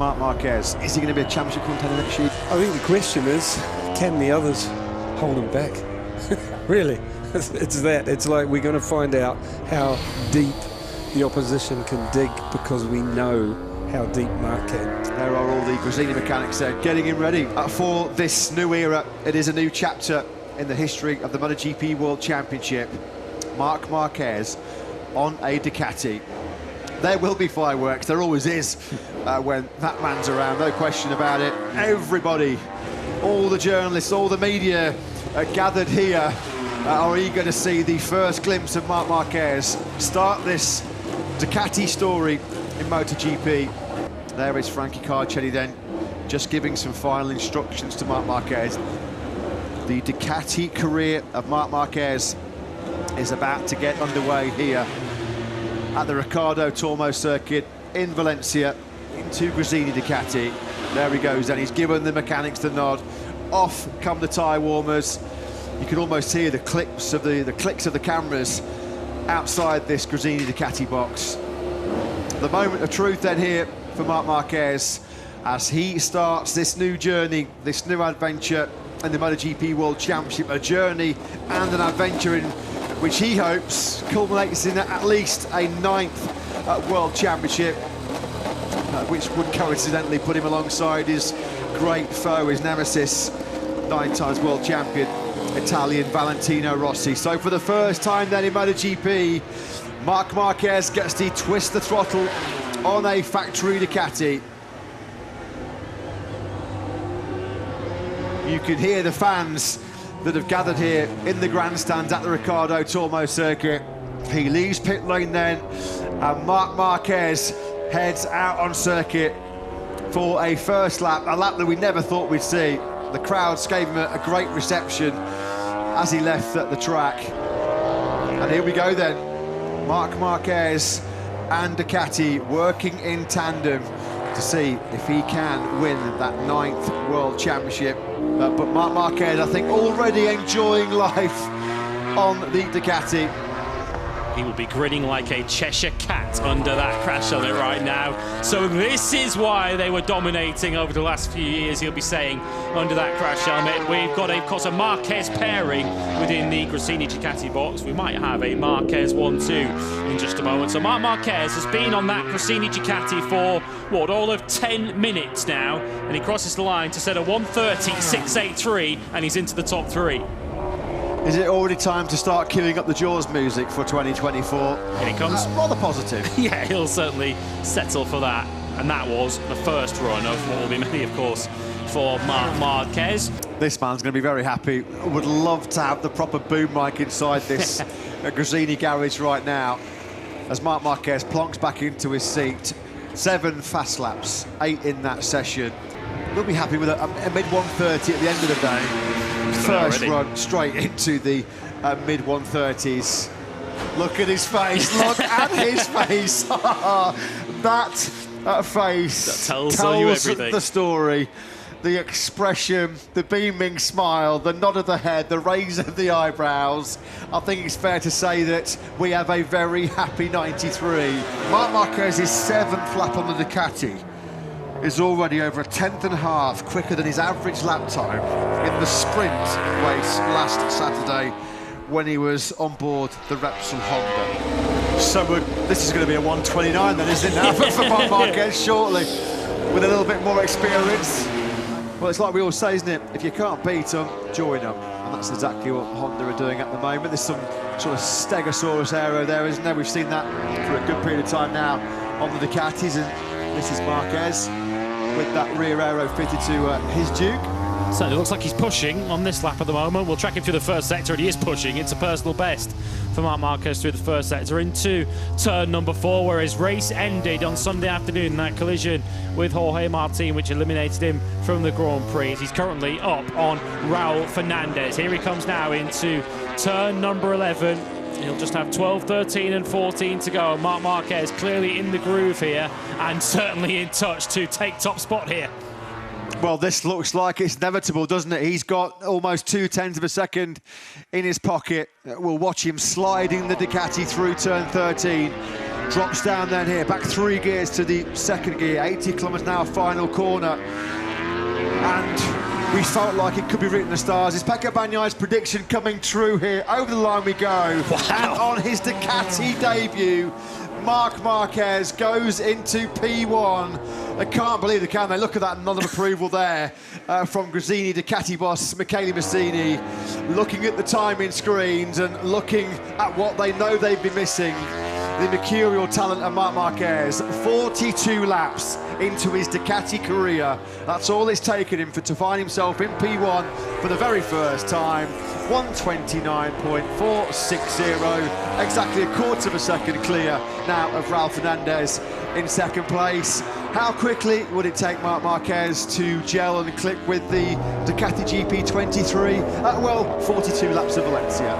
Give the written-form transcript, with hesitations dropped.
Marc Marquez, is he going to be a championship contender next year? I think the question is, can the others hold him back? Really, it's that. It's like we're going to find out how deep the opposition can dig because we know how deep Marc can. There are all the Gresini mechanics there getting him ready for this new era. It is a new chapter in the history of the MotoGP World Championship. Marc Marquez on a Ducati. There will be fireworks, there always is when that man's around, no question about it. Everybody, all the journalists, all the media gathered here are eager to see the first glimpse of Marc Marquez start this Ducati story in MotoGP. There is Frankie Carcelli then, just giving some final instructions to Marc Marquez. The Ducati career of Marc Marquez is about to get underway here at the Ricardo Tormo circuit in Valencia into Gresini Ducati. There he goes, and he's given the mechanics the nod. Off come the tyre warmers. You can almost hear the clicks of the cameras outside this Gresini Ducati box. The moment of truth then here for Marc Marquez as he starts this new journey, this new adventure in the MotoGP World Championship, a journey and an adventure in which he hopes culminates in at least a 9th World Championship, which would coincidentally put him alongside his great foe, his nemesis, 9 times world champion, Italian Valentino Rossi. So for the first time then in MotoGP, Marc Marquez gets to twist the throttle on a factory Ducati. You can hear the fans that have gathered here in the grandstands at the Ricardo Tormo circuit. He leaves pit lane then, and Marc Marquez heads out on circuit for a first lap, a lap that we never thought we'd see. The crowds gave him a great reception as he left at the track. And here we go then, Marc Marquez and Ducati working in tandem to see if he can win that 9th World Championship. But Marc Marquez, I think, already enjoying life on the Ducati. He will be grinning like a Cheshire cat under that crash helmet right now. So this is why they were dominating over the last few years, he'll be saying, under that crash helmet. We've got, of course, a Marquez pairing within the Gresini Ducati box. We might have a Marquez 1-2 in just a moment. So Marc Marquez has been on that Gresini Ducati for, what, all of 10 minutes now. And he crosses the line to set a 1:30.683, and he's into the top 3. Is it already time to start queuing up the Jaws music for 2024? Here he comes. Rather positive. Yeah, he'll certainly settle for that. And that was the first run of what will be many, of course, for Marc Marquez. This man's going to be very happy. Would love to have the proper boom mic inside this Gresini garage right now. As Marc Marquez plonks back into his seat. 7 fast laps, 8 in that session. We'll be happy with a mid-130 at the end of the day. First run straight into the mid-130s. Look at his face, look at his face. That face that tells you everything. The story. The expression, the beaming smile, the nod of the head, the raise of the eyebrows. I think it's fair to say that we have a very happy 93. Marc Marquez's 7th lap on the Ducati is already over a 1/10.5 quicker than his average lap time in the sprint race last Saturday when he was on board the Repsol Honda. So this is going to be a 1:29 then, isn't it now, for Marc Marquez shortly, with a little bit more experience. Well, it's like we all say, isn't it? If you can't beat them, join them. And that's exactly what Honda are doing at the moment. There's some sort of Stegosaurus aero there, isn't there? We've seen that for a good period of time now on the Ducatis, and this is Marquez with that rear aero fitted to his Duke. Certainly looks like he's pushing on this lap at the moment. We'll track him through the first sector, and he is pushing. It's a personal best for Marc Marquez through the first sector into turn number 4, where his race ended on Sunday afternoon, that collision with Jorge Martin, which eliminated him from the Grand Prix. He's currently up on Raul Fernandez. Here he comes now into turn number 11. He'll just have 12, 13 and 14 to go. Marc Marquez clearly in the groove here and certainly in touch to take top spot here. Well, this looks like it's inevitable, doesn't it? He's got almost 0.2 of a second in his pocket. We'll watch him sliding the Ducati through turn 13. Drops down then here, back 3 gears to the second gear, 80 kilometres an hour, final corner. And we felt like it could be written in the stars. Is Pecco Bagnaia's prediction coming true here? Over the line we go. Wow. And on his Ducati debut, Marc Marquez goes into P1. I can't believe it, can they? Look at that nod of approval there from Gresini Ducati boss Michele Massini, looking at the timing screens and looking at what they know they've been missing. The mercurial talent of Marc Marquez, 42 laps into his Ducati career. That's all it's taken him to find himself in P1 for the very first time. 129.460, exactly a quarter of a second clear now of Raul Fernandez in second place. How quickly would it take Marc Marquez to gel and click with the Ducati GP23? Well, 42 laps of Valencia.